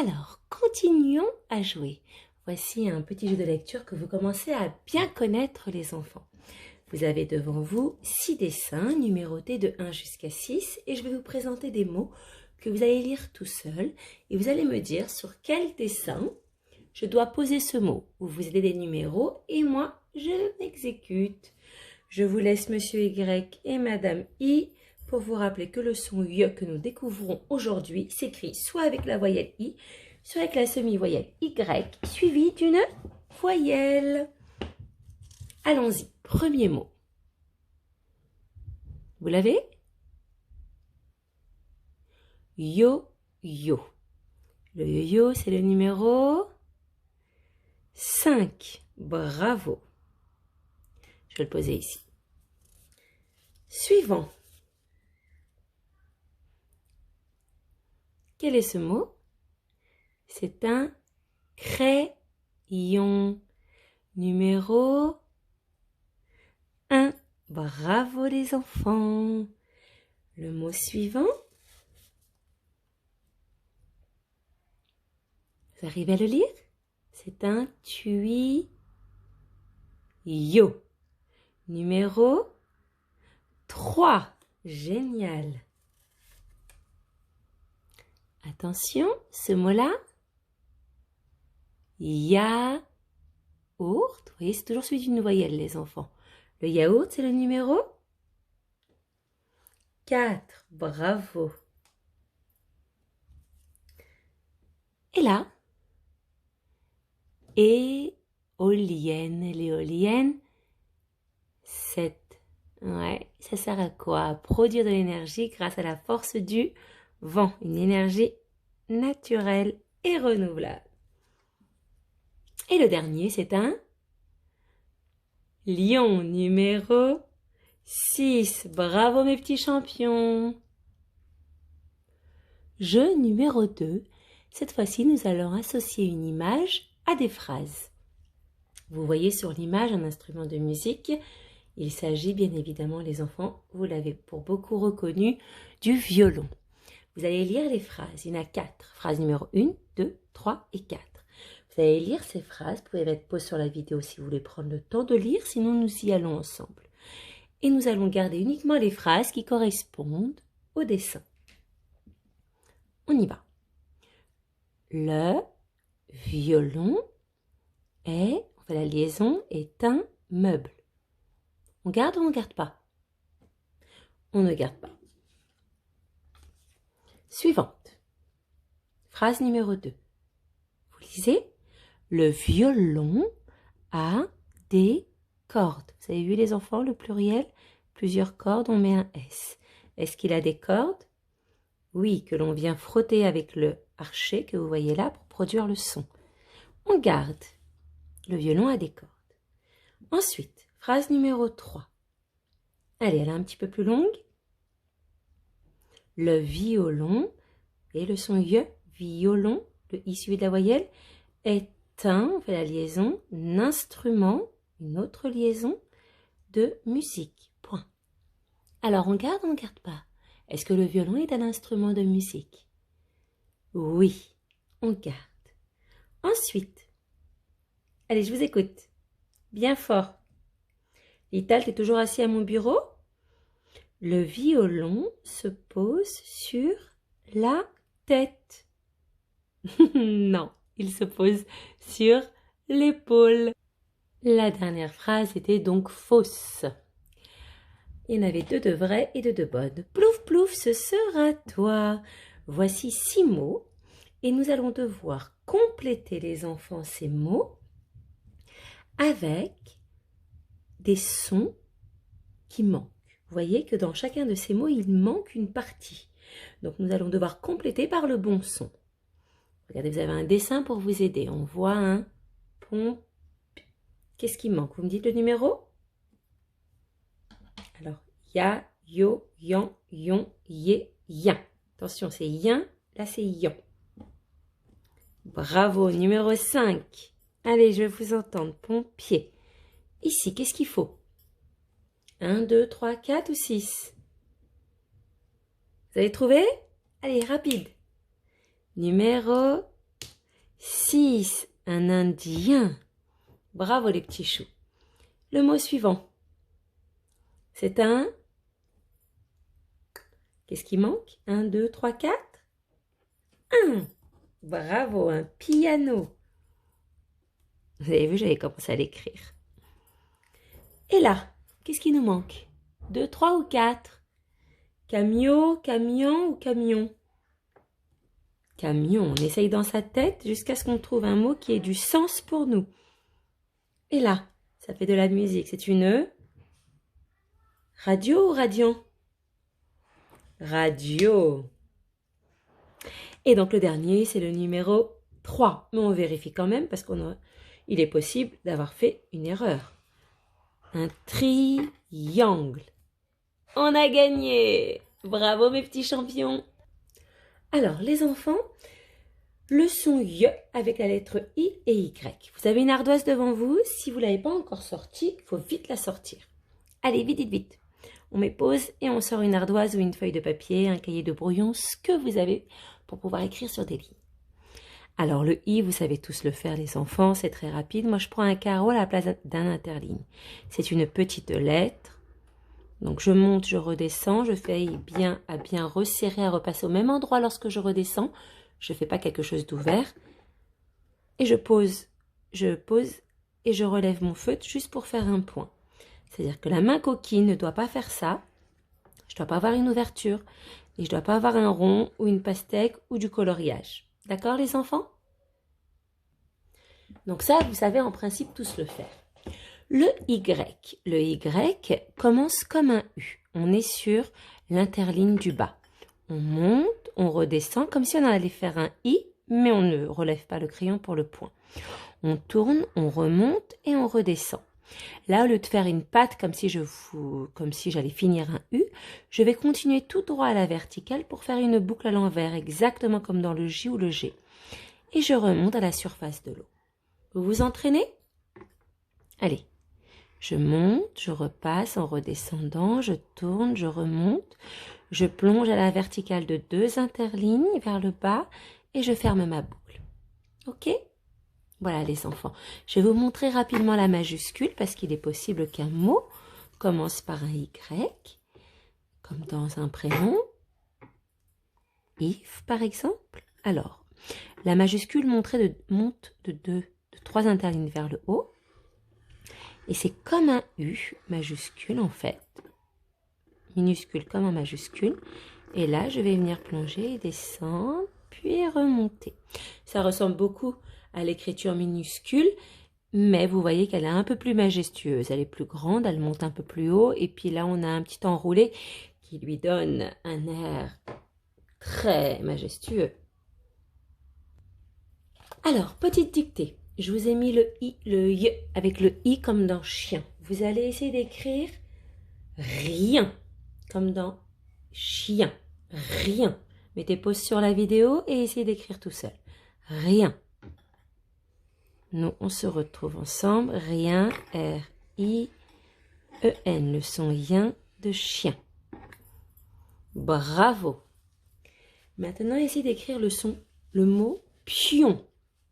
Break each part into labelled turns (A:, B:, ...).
A: Alors, continuons à jouer. Voici un petit jeu de lecture que vous commencez à bien connaître les enfants. Vous avez devant vous 6 dessins numérotés de 1 jusqu'à 6 et je vais vous présenter des mots que vous allez lire tout seul et vous allez me dire sur quel dessin je dois poser ce mot. Vous vous avez des numéros et moi, je m'exécute. Je vous laisse Monsieur Y et Madame I pour vous rappeler que le son Y que nous découvrons aujourd'hui s'écrit soit avec la voyelle I, soit avec la semi-voyelle Y, suivie d'une voyelle. Allons-y, premier mot. Vous l'avez? Yo-yo. Le yo-yo, c'est le numéro 5. Bravo. Je vais le poser ici. Suivant. Quel est ce mot? C'est un crayon. Numéro 1. Bravo les enfants. Le mot suivant. Vous arrivez à le lire? C'est un tuyau. Numéro 3. Génial. Attention, ce mot-là. Yaourt. Vous voyez, c'est toujours suivi d'une voyelle, les enfants. Le yaourt, c'est le numéro 4. Bravo. Et là, éolienne. L'éolienne, 7. Ouais, ça sert à quoi? À produire de l'énergie grâce à la force du vent. Une énergie naturelle et renouvelable. Et le dernier, c'est un lion numéro 6. Bravo mes petits champions. Jeu numéro 2. Cette fois-ci, nous allons associer une image à des phrases. Vous voyez sur l'image un instrument de musique. Il s'agit bien évidemment, les enfants, vous l'avez pour beaucoup reconnu, du violon. Vous allez lire les phrases. Il y en a 4. Phrase numéro 1, 2, 3 et 4. Vous allez lire ces phrases. Vous pouvez mettre pause sur la vidéo si vous voulez prendre le temps de lire. Sinon, nous y allons ensemble. Et nous allons garder uniquement les phrases qui correspondent au dessin. On y va. Le violon est, on fait la liaison, est un meuble. On garde ou on ne garde pas? On ne garde pas. Suivante. Phrase numéro 2. Vous lisez? Le violon a des cordes. Vous avez vu les enfants, le pluriel? Plusieurs cordes, on met un S. Est-ce qu'il a des cordes? Oui, que l'on vient frotter avec le archet que vous voyez là pour produire le son. On garde. Le violon a des cordes. Ensuite, phrase numéro 3. Allez, elle est un petit peu plus longue. Le violon, et le son Y, violon, le I suivi de la voyelle, est on fait la liaison, un instrument, une autre liaison de musique. Point. Alors, on garde ou on ne garde pas? Est-ce que le violon est un instrument de musique? Oui, on garde. Ensuite, allez, je vous écoute. Bien fort. Lital, tu es toujours assis à mon bureau? Le violon se pose sur la tête. Non, il se pose sur l'épaule. La dernière phrase était donc fausse. Il y en avait 2 de vraies et 2 de bonnes. Plouf, plouf, ce sera toi. Voici 6 mots et nous allons devoir compléter, les enfants, ces mots avec des sons qui manquent. Vous voyez que dans chacun de ces mots, il manque une partie. Donc, nous allons devoir compléter par le bon son. Regardez, vous avez un dessin pour vous aider. On voit un pont. Qu'est-ce qui manque? Vous me dites le numéro? Alors, ya, yo, yan, yon, yé, yin. Attention, c'est yin, là c'est yon. Bravo, numéro 5. Allez, je vais vous entendre. Pompier. Ici, qu'est-ce qu'il faut? 1, 2, 3, 4 ou 6? Vous avez trouvé? Allez, rapide. Numéro 6, un Indien. Bravo les petits choux. Le mot suivant, c'est un... Qu'est-ce qui manque? 1, 2, 3, 4. 1. Bravo, un piano. Vous avez vu, j'avais commencé à l'écrire. Et là, qu'est-ce qui nous manque? 2, 3 ou 4? Camion, camion ou camion? Camion, on essaye dans sa tête jusqu'à ce qu'on trouve un mot qui ait du sens pour nous. Et là, ça fait de la musique. C'est une radio ou radion? Radio. Et donc le dernier, c'est le numéro 3. Mais on vérifie quand même parce qu'il est possible d'avoir fait une erreur. Un triangle. On a gagné! Bravo mes petits champions! Alors les enfants, le son Y avec la lettre I et Y. Vous avez une ardoise devant vous. Si vous ne l'avez pas encore sortie, il faut vite la sortir. Allez, vite, vite, vite. On met pause et on sort une ardoise ou une feuille de papier, un cahier de brouillon, ce que vous avez pour pouvoir écrire sur des lignes. Alors le I, vous savez tous le faire les enfants, c'est très rapide. Moi je prends un carreau à la place d'un interligne. C'est une petite lettre. Donc je monte, je redescends, je fais bien à bien resserrer, à repasser au même endroit lorsque je redescends. Je ne fais pas quelque chose d'ouvert. Et je pose et je relève mon feutre juste pour faire un point. C'est-à-dire que la main coquine ne doit pas faire ça. Je ne dois pas avoir une ouverture. Et je ne dois pas avoir un rond ou une pastèque ou du coloriage. D'accord les enfants? Donc ça, vous savez en principe tous le faire. Le Y commence comme un U. On est sur l'interligne du bas. On monte, on redescend comme si on allait faire un I, mais on ne relève pas le crayon pour le point. On tourne, on remonte et on redescend. Là, au lieu de faire une patte comme si j'allais finir un U, je vais continuer tout droit à la verticale pour faire une boucle à l'envers, exactement comme dans le J ou le G. Et je remonte à la surface de l'eau. Vous vous entraînez? Allez, je monte, je repasse en redescendant, je tourne, je remonte, je plonge à la verticale de 2 interlignes vers le bas et je ferme ma boucle. Ok? Voilà les enfants, je vais vous montrer rapidement la majuscule parce qu'il est possible qu'un mot commence par un Y, comme dans un prénom, Yves par exemple. Alors, la majuscule monte de 3 interlignes vers le haut et c'est comme un U majuscule en fait, minuscule comme un majuscule. Et là, je vais venir plonger et descendre, puis remonter. Ça ressemble beaucoup à l'écriture minuscule, mais vous voyez qu'elle est un peu plus majestueuse. Elle est plus grande, elle monte un peu plus haut, et puis là, on a un petit enroulé qui lui donne un air très majestueux. Alors, petite dictée. Je vous ai mis le Y avec le I comme dans chien. Vous allez essayer d'écrire rien, comme dans chien. Rien. Mettez pause sur la vidéo et essayez d'écrire tout seul. Rien. Nous, on se retrouve ensemble. Rien, R-I-E-N, le son yin de chien. Bravo. Maintenant, essayez d'écrire le mot pion.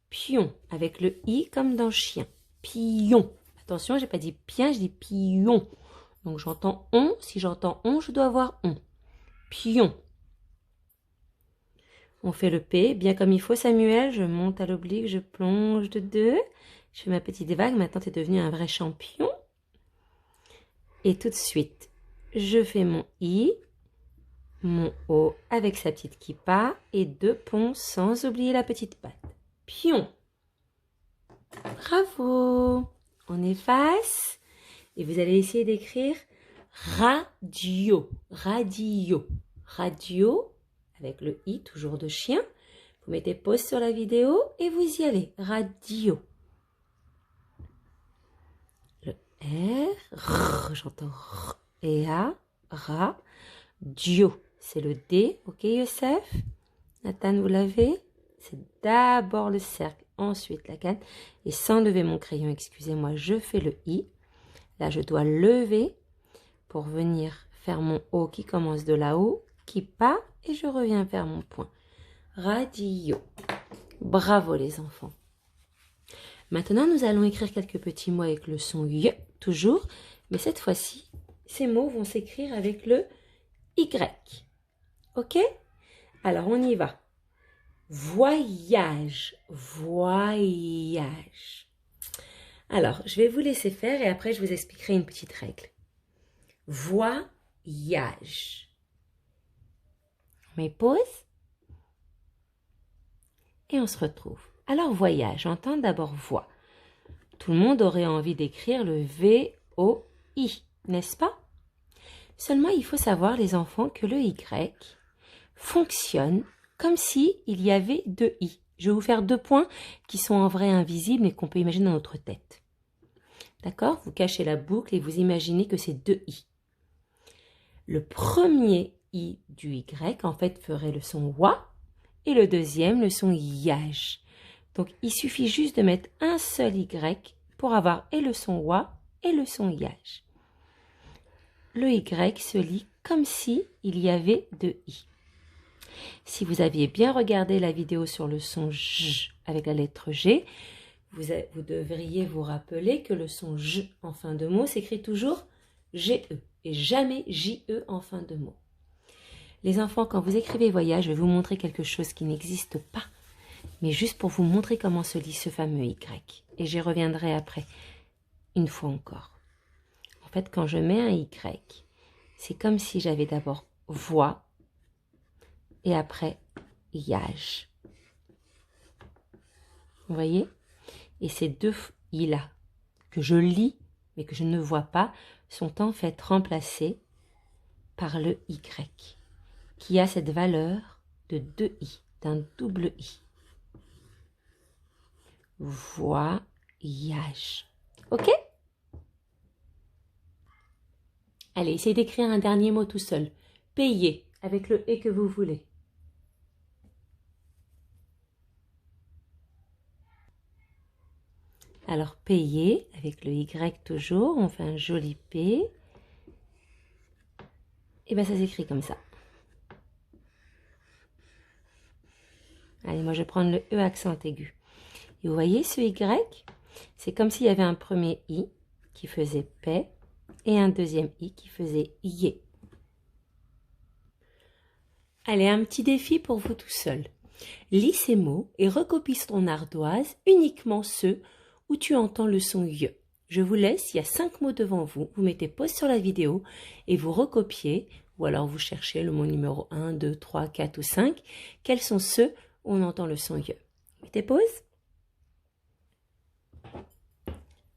A: Pion, avec le I comme dans chien. Pion. Attention, j'ai pas dit pien, je dis pion. Donc, j'entends on. Si j'entends on, je dois avoir on. Pion. On fait le P, bien comme il faut Samuel, je monte à l'oblique, je plonge de 2, je fais ma petite vague, maintenant tu es devenu un vrai champion. Et tout de suite, je fais mon I, mon O avec sa petite kippa et 2 ponts sans oublier la petite patte. Pion. Bravo. On efface et vous allez essayer d'écrire radio, radio, radio. Avec le I, toujours de chien. Vous mettez pause sur la vidéo et vous y allez. Radio. Le R, j'entends R et A, ra, dio. C'est le D, ok Youssef? Nathan, vous l'avez? C'est d'abord le cercle, ensuite la canne. Et sans lever mon crayon, excusez-moi, je fais le I. Là, je dois lever pour venir faire mon O qui commence de là-haut, qui part. Et je reviens vers mon point. Radio. Bravo les enfants. Maintenant, nous allons écrire quelques petits mots avec le son Y, toujours. Mais cette fois-ci, ces mots vont s'écrire avec le Y. Ok? Alors, on y va. Voyage, voyage. Alors, je vais vous laisser faire et après, je vous expliquerai une petite règle. Voyage. On met pause. Et on se retrouve. Alors, voyage, j'entends d'abord voix. Tout le monde aurait envie d'écrire le V-O-I, n'est-ce pas? Seulement, il faut savoir, les enfants, que le Y fonctionne comme si il y avait deux I. Je vais vous faire 2 points qui sont en vrai invisibles mais qu'on peut imaginer dans notre tête. D'accord? Vous cachez la boucle et vous imaginez que c'est 2 I. Le premier I du Y, en fait, ferait le son WA et le deuxième, le son YAGE. Donc, il suffit juste de mettre un seul Y pour avoir et le son WA et le son YAGE. Le Y se lit comme si il y avait 2 I. Si vous aviez bien regardé la vidéo sur le son J avec la lettre G, vous devriez vous rappeler que le son J en fin de mot s'écrit toujours GE et jamais JE en fin de mot. Les enfants, quand vous écrivez voyage, je vais vous montrer quelque chose qui n'existe pas, mais juste pour vous montrer comment se lit ce fameux Y. Et j'y reviendrai après, une fois encore. En fait, quand je mets un Y, c'est comme si j'avais d'abord voix et après yage. Vous voyez? Et ces 2 I-là, que je lis, mais que je ne vois pas, sont en fait remplacés par le Y, qui a cette valeur de 2 I, d'un double I. Voyage. Ok? Allez, essayez d'écrire un dernier mot tout seul. Payer, avec le « et » que vous voulez. Alors, payer, avec le Y toujours, on fait un joli P. Et bien, ça s'écrit comme ça. Allez, moi, je vais prendre le E accent aigu. Et vous voyez, ce Y, c'est comme s'il y avait un premier I qui faisait paix et un deuxième I qui faisait yé. Allez, un petit défi pour vous tout seul. Lis ces mots et recopie sur ton ardoise uniquement ceux où tu entends le son Y. Je vous laisse, il y a 5 mots devant vous. Vous mettez pause sur la vidéo et vous recopiez, ou alors vous cherchez le mot numéro 1, 2, 3, 4 ou 5. Quels sont ceux où on entend le son Y? Mettez pause.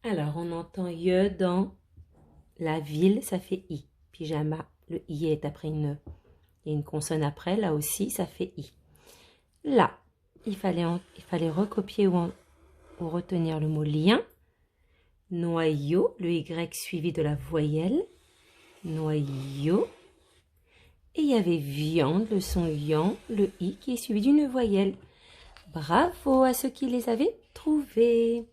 A: Alors, on entend Y dans la ville, ça fait I. Pyjama, le I est après il y a une consonne après, là aussi, ça fait I. Là, il fallait recopier ou retenir le mot lien. Noyau, le Y suivi de la voyelle. Noyau. Et il y avait viande, le son yan, le I qui est suivi d'une voyelle. Bravo à ceux qui les avaient trouvés.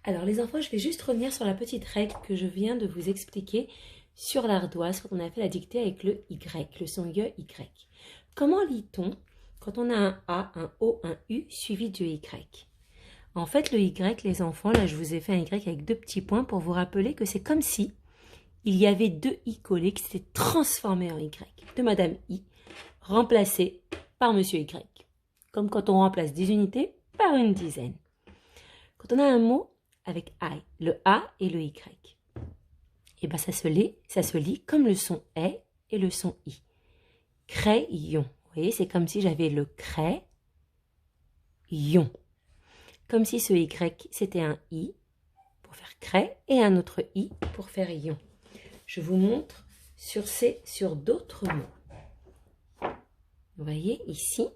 A: Alors les enfants, je vais juste revenir sur la petite règle que je viens de vous expliquer sur l'ardoise quand on a fait la dictée avec le Y, le son Y. Comment lit-on quand on a un A, un O, un U suivi du Y? En fait, le Y, les enfants, là je vous ai fait un Y avec 2 petits points pour vous rappeler que c'est comme si il y avait 2 I collés qui s'étaient transformés en Y, de Madame I, remplacés par Monsieur Y. Comme quand on remplace des unités par une dizaine. Quand on a un mot avec I, le A et le Y, et bien ça se lit comme le son est et le son I. Crayon. Vous voyez, c'est comme si j'avais le crayon. Comme si ce Y, c'était un I pour faire cray et un autre I pour faire ion. Je vous montre sur d'autres mots. Vous voyez ici,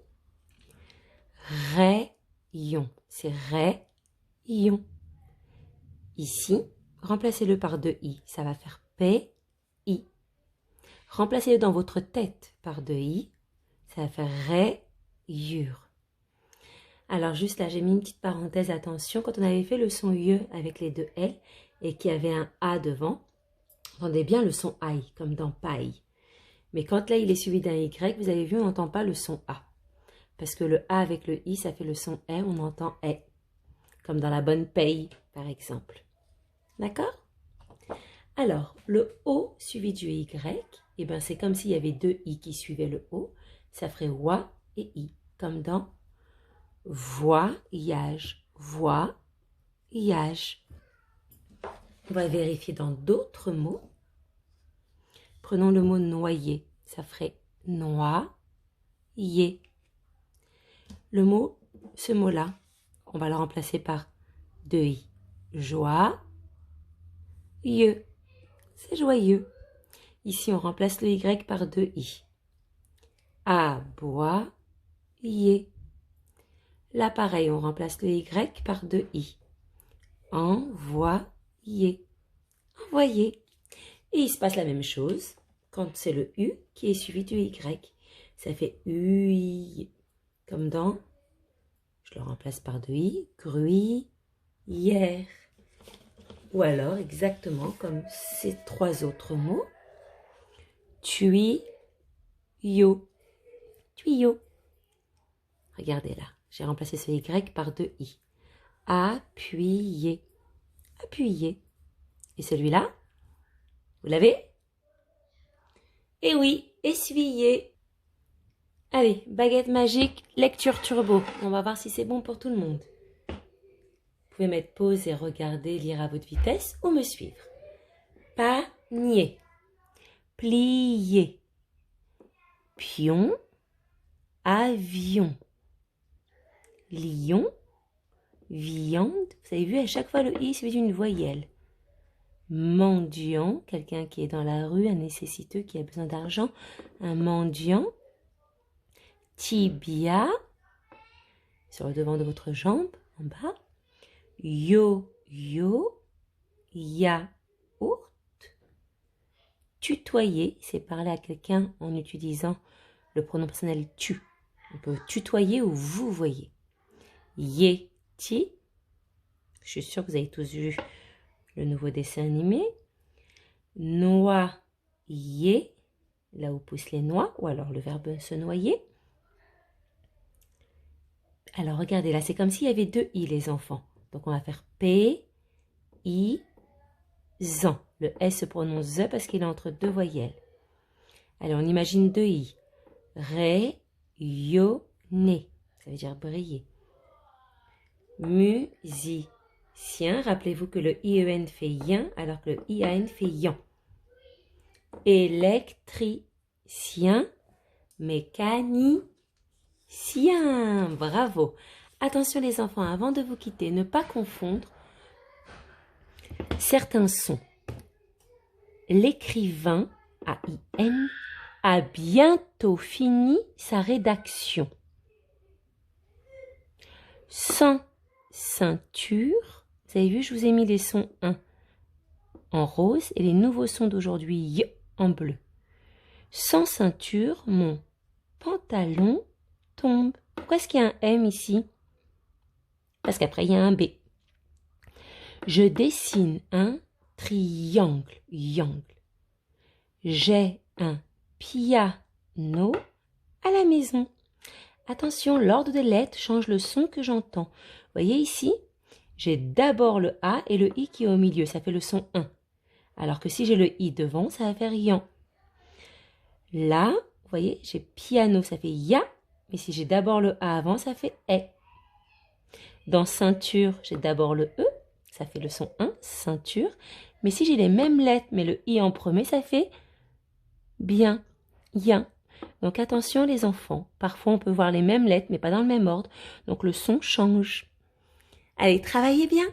A: rayon, c'est rayon. Ici, remplacez-le par 2 I, ça va faire P-I. Remplacez-le dans votre tête par 2 I, ça va faire rayure. Alors juste là, j'ai mis une petite parenthèse, attention, quand on avait fait le son Y avec les 2 L et qu'il y avait un A devant, entendez bien le son I, comme dans paille. Mais quand là, il est suivi d'un Y, vous avez vu, on n'entend pas le son A. Parce que le A avec le I, ça fait le son E, on entend E. Comme dans la bonne paye, par exemple. D'accord? Alors, le O suivi du Y, eh ben, c'est comme s'il y avait deux I qui suivaient le O. Ça ferait Wa et I, comme dans voyage, voyage. On va vérifier dans d'autres mots. Prenons le mot noyer, ça ferait noyer. Le mot, ce mot-là, on va le remplacer par deux I. Joie, yeux. C'est joyeux. Ici, on remplace le Y par deux I. Aboyer. Là, pareil, on remplace le Y par deux I. Envoyer. Envoyer. Et il se passe la même chose quand c'est le U qui est suivi du Y. Ça fait UI. Comme dans, je le remplace par deux I, gruyère. Ou alors, exactement comme ces trois autres mots, tuyau. Tuyau. Regardez là, j'ai remplacé ce Y par deux I. Appuyer. Appuyer. Et celui-là, vous l'avez? Eh oui, essuyer. Allez, baguette magique, lecture turbo. On va voir si c'est bon pour tout le monde. Vous pouvez mettre pause et regarder, lire à votre vitesse ou me suivre. Panier. Plier. Pion. Avion. Lion. Viande. Vous avez vu, à chaque fois, le I suivi d'une voyelle. Mendiant, quelqu'un qui est dans la rue, un nécessiteux qui a besoin d'argent. Un mendiant. Tibia, sur le devant de votre jambe, en bas. Yo-yo, yaourt. Tutoyer, c'est parler à quelqu'un en utilisant le pronom personnel tu. On peut tutoyer ou vous voyez. Yeti, je suis sûre que vous avez tous vu le nouveau dessin animé. Noyer, là où poussent les noix, ou alors le verbe se noyer. Alors, regardez, là, c'est comme s'il y avait deux I, les enfants. Donc, on va faire P, I, ZAN. Le S se prononce Z parce qu'il est entre deux voyelles. Allez, on imagine deux I. Rayonner, ça veut dire briller. Musicien, rappelez-vous que le IEN fait yen alors que le IAN fait yan. Électricien, mécanicien. Bravo. Attention les enfants, avant de vous quitter, ne pas confondre certains sons. L'écrivain, A-I-N, a bientôt fini sa rédaction. Sans ceinture, vous avez vu, je vous ai mis les sons 1 en rose et les nouveaux sons d'aujourd'hui Y en bleu. Sans ceinture, mon pantalon tombe. Pourquoi est-ce qu'il y a un M ici? Parce qu'après, il y a un B. Je dessine un triangle. J'ai un piano à la maison. Attention, l'ordre des lettres change le son que j'entends. Vous voyez ici, j'ai d'abord le A et le I qui est au milieu. Ça fait le son 1. Alors que si j'ai le I devant, ça va faire yan. Là, vous voyez, j'ai piano, ça fait ya. Mais si j'ai d'abord le A avant, ça fait E. Dans ceinture, j'ai d'abord le E. Ça fait le son 1, ceinture. Mais si j'ai les mêmes lettres, mais le I en premier, ça fait bien, yen. Donc attention les enfants. Parfois, on peut voir les mêmes lettres, mais pas dans le même ordre. Donc le son change. Allez, travaillez bien.